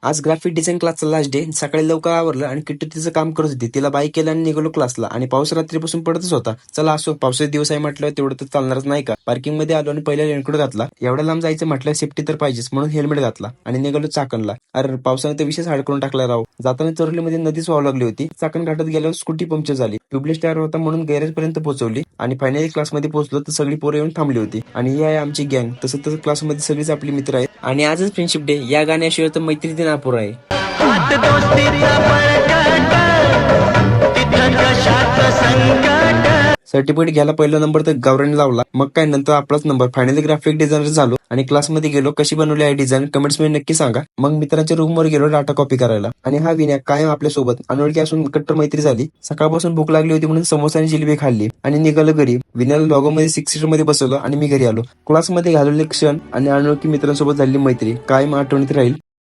आज graphic design क्लासचा last day. सकाळी लवकर आवरलं आणि किट्टू तिचं काम करत होती. तिला बाईक केलं आणि निघालो क्लासला. आणि पाऊस रात्रीपासून पडतच होता. चला असो, पावसाचे दिवस आहे म्हटलं तेवढं तर चालणारच नाही का. पार्किंग मध्ये आलो आणि पहिला रेनकोट घातला. एवढ्या लांब जायचं म्हटलं सेफ्टी तर पाहिजेच, म्हणून हेल्मेट घातला आणि निघालो चाकणला. अरे पावसाने तर विशेष हाड करून टाकला राव. जाताना चोरलीमध्ये नदीच वाहू लागली होती. चाकण घाटात गेल्यावर स्कूटी पंक्चर झाली. ट्यूबलेस टायर होता म्हणून गॅरेज पर्यंत पोहोचवली आणि फायनली क्लासमध्ये पोहोचलो तर सगळी पोरं येऊन थांबली होती. आणि ही आहे आमची गँग. तसं तसं क्लासमध्ये सगळीच आपली मित्र आहेत. आणि आजच फ्रेंडशिप डे. या गाण्याशिवाय तर मैत्री दिन अपुरा आहे. हात दोस्तीचा बळकट, तिथं कशाचं संकट. सर्टिफिकेट घ्यायला पहिला नंबर तर गौराने लावला. मग काय नंतर आपलाच नंबर. फायनली ग्राफिक डिझायनर झालो आणि क्लासमध्ये गेलो. कशी बनवली आहे डिझाईन कमेंट्स मध्ये नक्की सांगा. मग मित्रांच्या रूमवर गेलो डाटा कॉपी करायला. आणि हा विनय कायम आपल्या सोबत. अनोळखी असून कट्टर मैत्री झाली. सकाळपासून भूक लागली होती म्हणून समोसा आणि जिलेबी खाल्ली आणि निघालो घरी. विनयला लॉगो मध्ये 6 सीटर मध्ये बसवलं आणि मी घरी आलो. क्लासमध्ये घालवले क्षण आणि अनोळखी मित्रांसोबत झालेली मैत्री कायम आठवणीत राहील.